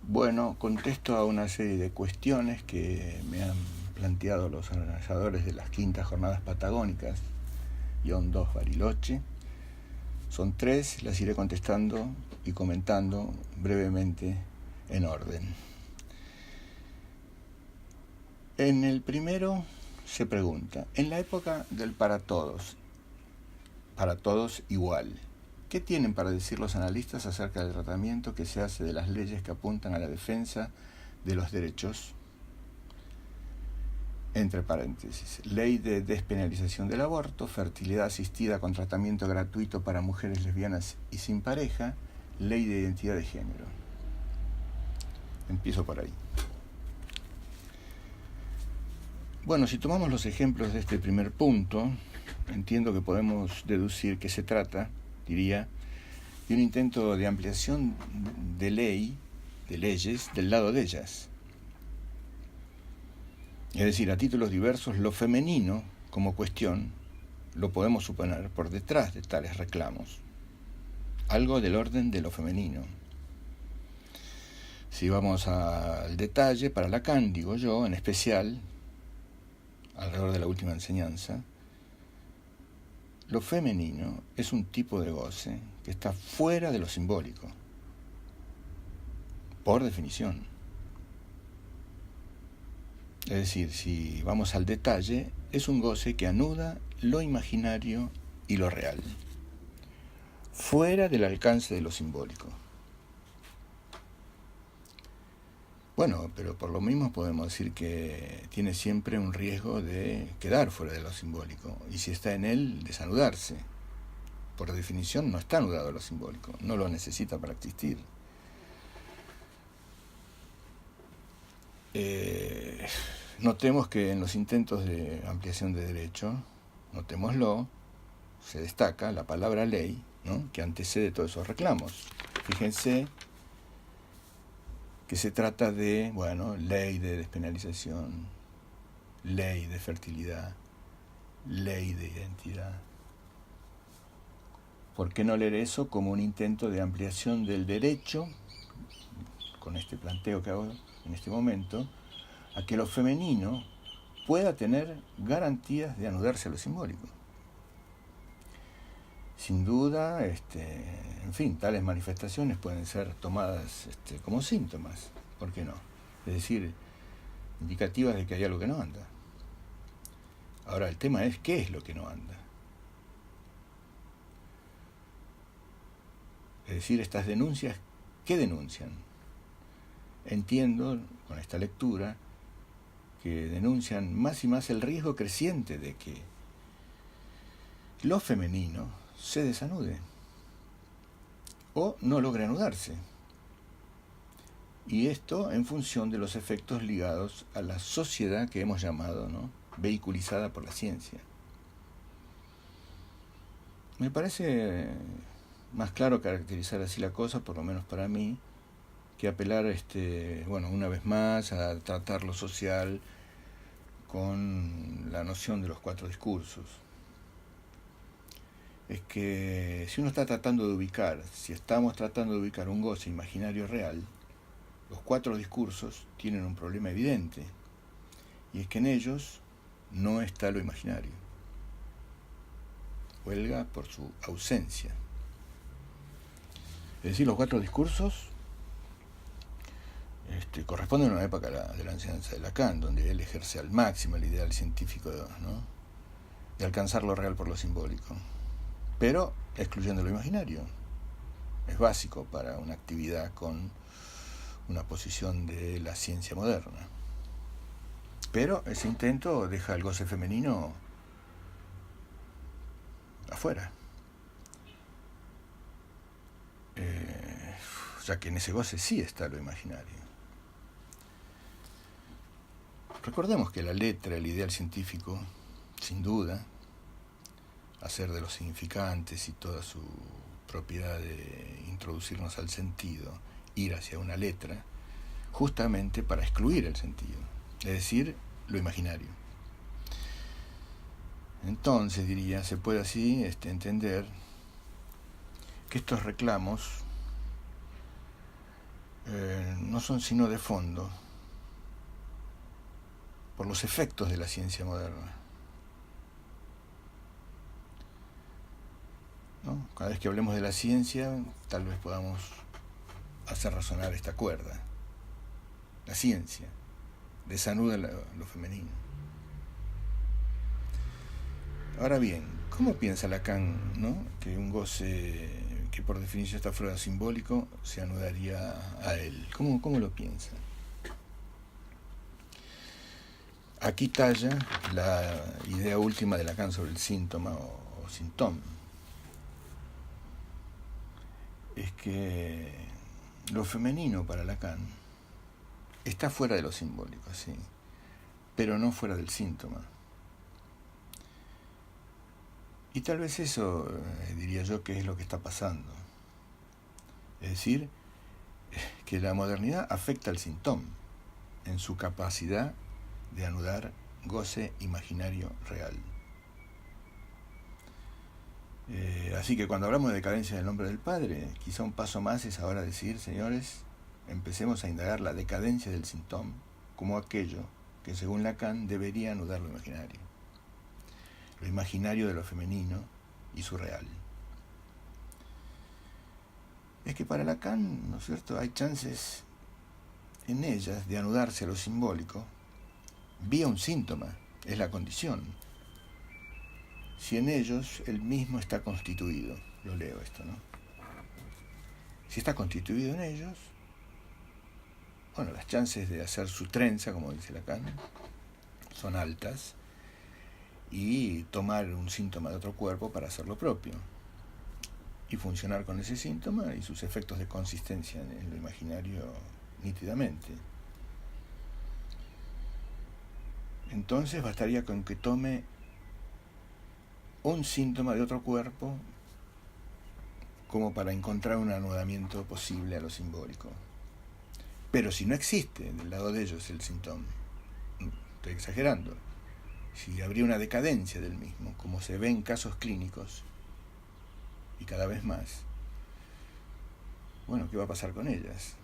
Bueno, contesto a una serie de cuestiones que me han planteado los organizadores de las quintas jornadas patagónicas, -2 Bariloche. Son 3, las iré contestando y comentando brevemente en orden. En el primero se pregunta, en la época del para todos igual, ¿qué tienen para decir los analistas acerca del tratamiento que se hace de las leyes que apuntan a la defensa de los derechos? Entre paréntesis, ley de despenalización del aborto, fertilidad asistida con tratamiento gratuito para mujeres lesbianas y sin pareja, ley de identidad de género. Empiezo por ahí. Bueno, si tomamos los ejemplos de este primer punto, entiendo que podemos deducir que se trata, diría, de un intento de ampliación de leyes, del lado de ellas. Es decir, a títulos diversos, lo femenino, como cuestión, lo podemos suponer por detrás de tales reclamos. Algo del orden de lo femenino. Si vamos al detalle, para Lacan, digo yo, en especial, alrededor de la última enseñanza, lo femenino es un tipo de goce que está fuera de lo simbólico, por definición. Es decir, si vamos al detalle, es un goce que anuda lo imaginario y lo real, fuera del alcance de lo simbólico. Bueno, pero por lo mismo podemos decir que tiene siempre un riesgo de quedar fuera de lo simbólico, y si está en él, desanudarse. Por definición no está anudado a lo simbólico, no lo necesita para existir. Notemos que en los intentos de ampliación de derecho, notémoslo, se destaca la palabra ley, ¿no?, que antecede todos esos reclamos. Fíjense que se trata de, ley de despenalización, ley de fertilidad, ley de identidad. ¿Por qué no leer eso como un intento de ampliación del derecho, con este planteo que hago en este momento, a que lo femenino pueda tener garantías de anudarse a lo simbólico? Sin duda, en fin, tales manifestaciones pueden ser tomadas como síntomas, ¿por qué no? Es decir, indicativas de que hay algo que no anda. Ahora, el tema es, ¿qué es lo que no anda? Es decir, estas denuncias, ¿qué denuncian? Entiendo, con esta lectura, que denuncian más y más el riesgo creciente de que lo femenino se desanude o no logre anudarse. Y esto en función de los efectos ligados a la sociedad que hemos llamado, ¿no?, vehiculizada por la ciencia. Me parece más claro caracterizar así la cosa, por lo menos para mí, que apelar, una vez más, a tratar lo social con la noción de los 4 discursos. Es que si uno está tratando de ubicar, si estamos tratando de ubicar un goce imaginario real, los 4 discursos tienen un problema evidente, y es que en ellos no está lo imaginario. Huelga por su ausencia. Es decir, los 4 discursos corresponden a una época de la enseñanza de Lacan, donde él ejerce al máximo el ideal científico, ¿no?, de alcanzar lo real por lo simbólico, pero excluyendo lo imaginario. Es básico para una actividad con una posición de la ciencia moderna. Pero ese intento deja el goce femenino afuera. Ya que en ese goce sí está lo imaginario. Recordemos que la letra, el ideal científico, sin duda, hacer de los significantes y toda su propiedad de introducirnos al sentido, ir hacia una letra, justamente para excluir el sentido, es decir, lo imaginario. Entonces, diría, se puede así entender que estos reclamos no son sino de fondo por los efectos de la ciencia moderna. ¿No? Cada vez que hablemos de la ciencia, tal vez podamos hacer resonar esta cuerda. La ciencia desanuda lo femenino. Ahora bien, ¿cómo piensa Lacan, ¿no?, que un goce que por definición está fuera de simbólico se anudaría a él? ¿Cómo lo piensa? Aquí talla la idea última de Lacan sobre el síntoma o sintoma. Es que lo femenino para Lacan está fuera de lo simbólico, sí, pero no fuera del síntoma. Y tal vez eso, diría yo, que es lo que está pasando. Es decir, que la modernidad afecta al síntoma en su capacidad de anudar goce imaginario real. Así que cuando hablamos de decadencia del nombre del Padre, quizá un paso más es ahora decir, señores, empecemos a indagar la decadencia del síntoma como aquello que según Lacan debería anudar lo imaginario de lo femenino y su real. Es que para Lacan, ¿no es cierto?, hay chances en ellas de anudarse a lo simbólico vía un síntoma, es la condición. Si en ellos el mismo está constituido, lo leo esto, ¿no? Si está constituido en ellos, bueno, las chances de hacer su trenza, como dice Lacan, son altas, y tomar un síntoma de otro cuerpo para hacer lo propio y funcionar con ese síntoma y sus efectos de consistencia en lo imaginario nítidamente. Entonces bastaría con que tome un síntoma de otro cuerpo como para encontrar un anudamiento posible a lo simbólico. Pero si no existe del lado de ellos el síntoma, estoy exagerando, si habría una decadencia del mismo, como se ve en casos clínicos, y cada vez más, bueno, ¿qué va a pasar con ellas?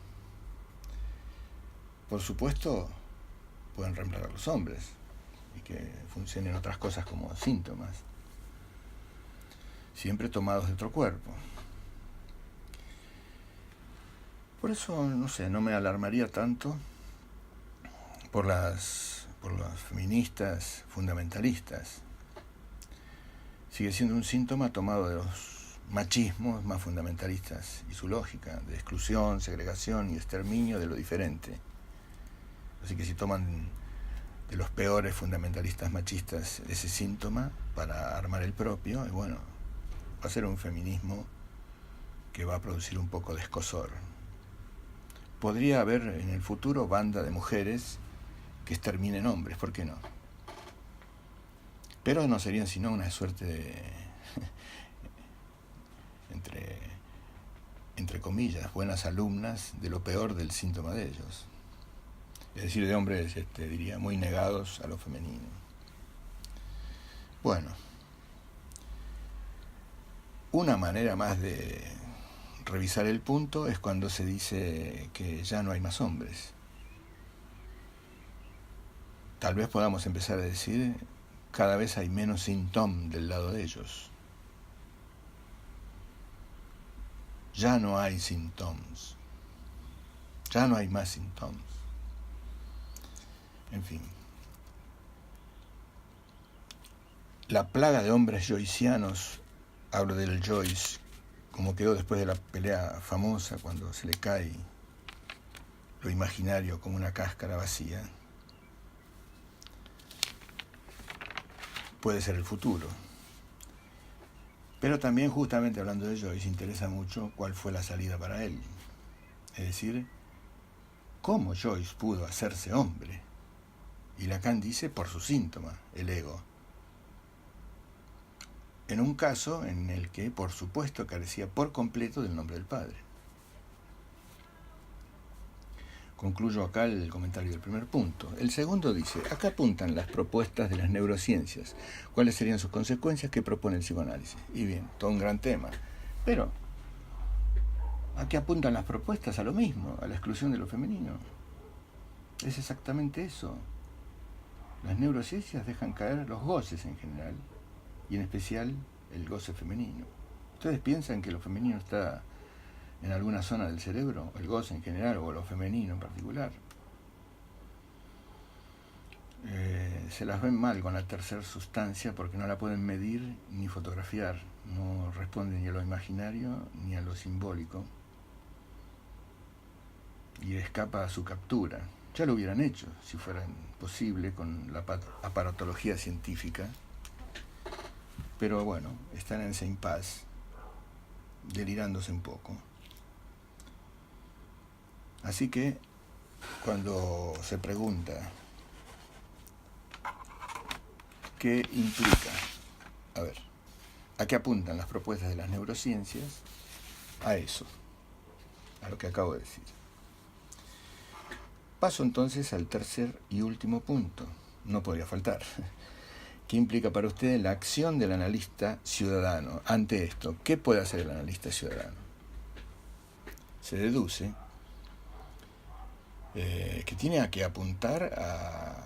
Por supuesto, pueden reemplazar a los hombres, y que funcionen otras cosas como síntomas, siempre tomados de otro cuerpo. Por eso, no sé, no me alarmaría tanto por las feministas fundamentalistas. Sigue siendo un síntoma tomado de los machismos más fundamentalistas y su lógica de exclusión, segregación y exterminio de lo diferente. Así que si toman de los peores fundamentalistas machistas ese síntoma para armar el propio, bueno, va a ser un feminismo que va a producir un poco de escozor. Podría haber en el futuro banda de mujeres que exterminen hombres, ¿por qué no? Pero no serían sino una suerte de, entre comillas, buenas alumnas de lo peor del síntoma de ellos. Es decir, de hombres, diría, muy negados a lo femenino. Bueno, una manera más de revisar el punto es cuando se dice que ya no hay más hombres. Tal vez podamos empezar a decir, cada vez hay menos síntomas del lado de ellos. Ya no hay síntomas. Ya no hay más síntomas. En fin. La plaga de hombres joycianos, hablo del Joyce, como quedó después de la pelea famosa, cuando se le cae lo imaginario como una cáscara vacía, puede ser el futuro. Pero también, justamente hablando de Joyce, interesa mucho cuál fue la salida para él. Es decir, cómo Joyce pudo hacerse hombre. Y Lacan dice por su síntoma, el ego. En un caso en el que, por supuesto, carecía por completo del nombre del Padre. Concluyo acá el comentario del primer punto. El segundo dice, acá apuntan las propuestas de las neurociencias. ¿Cuáles serían sus consecuencias? ¿Qué propone el psicoanálisis? Y bien, todo un gran tema. Pero ¿A qué apuntan las propuestas? A lo mismo, a la exclusión de lo femenino. Es exactamente eso. Las neurociencias dejan caer los goces en general, y en especial el goce femenino. ¿Ustedes piensan que lo femenino está en alguna zona del cerebro? El goce en general, o lo femenino en particular. Se las ven mal con la tercera sustancia porque no la pueden medir ni fotografiar. No responde ni a lo imaginario ni a lo simbólico. Y escapa a su captura. Ya lo hubieran hecho si fuera posible con la aparatología científica. Pero bueno, están en ese impasse, delirándose un poco. Así que cuando se pregunta qué implica, a ver, ¿a qué apuntan las propuestas de las neurociencias? A eso, a lo que acabo de decir. Paso entonces al tercer y último punto, no podría faltar. ¿Qué implica para usted la acción del analista ciudadano ante esto? ¿Qué puede hacer el analista ciudadano? Se deduce que tiene que apuntar a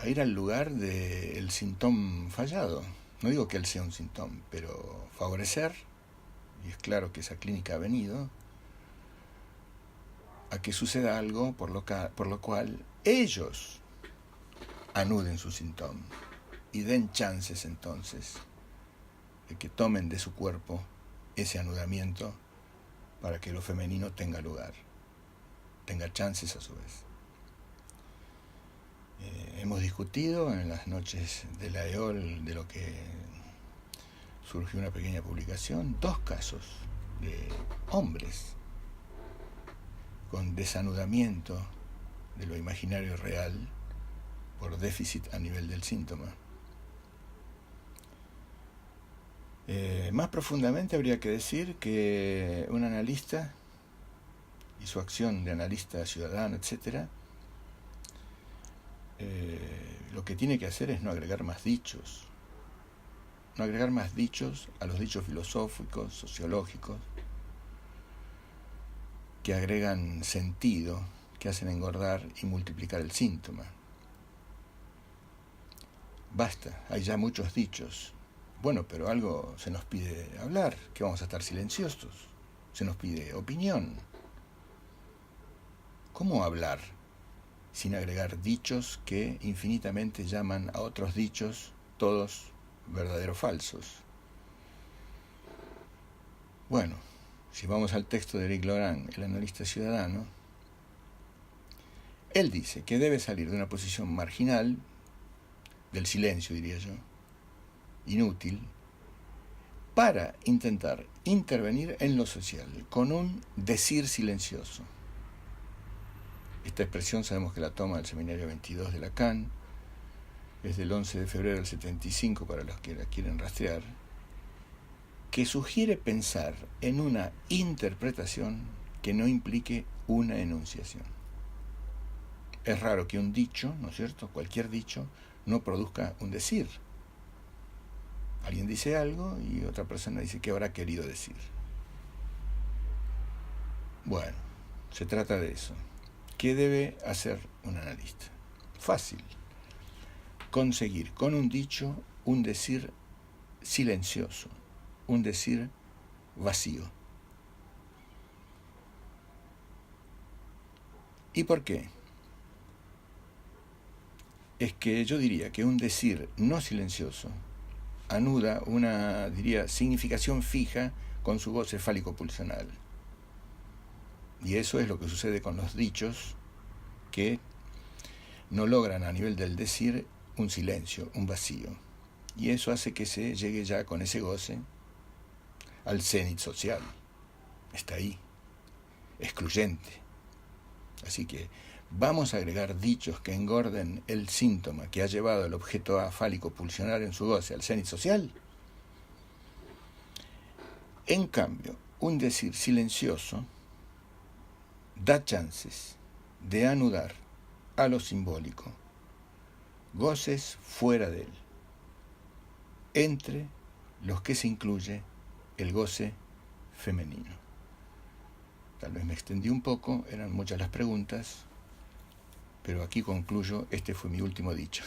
ir al lugar del síntoma fallado. No digo que él sea un síntoma, pero favorecer, y es claro que esa clínica ha venido, a que suceda algo por lo cual ellos anuden su síntoma y den chances entonces de que tomen de su cuerpo ese anudamiento para que lo femenino tenga lugar, tenga chances a su vez. Hemos discutido en las noches de la EOL, de lo que surgió una pequeña publicación, 2 casos de hombres con desanudamiento de lo imaginario real por déficit a nivel del síntoma. Más profundamente habría que decir que un analista y su acción de analista ciudadano, etc., lo que tiene que hacer es no agregar más dichos, a los dichos filosóficos, sociológicos, que agregan sentido, que hacen engordar y multiplicar el síntoma. Basta, hay ya muchos dichos. Bueno, pero algo se nos pide hablar, que vamos a estar silenciosos. Se nos pide opinión. ¿Cómo hablar sin agregar dichos que infinitamente llaman a otros dichos, todos verdaderos falsos? Bueno, si vamos al texto de Eric Laurent, el analista ciudadano, él dice que debe salir de una posición marginal, del silencio diría yo, inútil, para intentar intervenir en lo social, con un decir silencioso. Esta expresión sabemos que la toma del Seminario 22 de Lacan, es del 11 de febrero del 75 para los que la quieren rastrear, que sugiere pensar en una interpretación que no implique una enunciación. Es raro que un dicho, ¿no es cierto?, cualquier dicho, no produzca un decir. Alguien dice algo y otra persona dice qué habrá querido decir. Bueno, se trata de eso. ¿Qué debe hacer un analista? Fácil. Conseguir con un dicho un decir silencioso, un decir vacío. ¿Y por qué? Es que yo diría que un decir no silencioso anuda una, diría, significación fija con su goce fálico-pulsional. Y eso es lo que sucede con los dichos que no logran a nivel del decir un silencio, un vacío. Y eso hace que se llegue ya con ese goce al cenit social. Está ahí, excluyente. Así que vamos a agregar dichos que engorden el síntoma que ha llevado el objeto A fálico-pulsionar en su goce al cenit social. En cambio, un decir silencioso da chances de anudar a lo simbólico goces fuera de él, entre los que se incluye el goce femenino. Tal vez me extendí un poco, eran muchas las preguntas, pero aquí concluyo, este fue mi último dicho.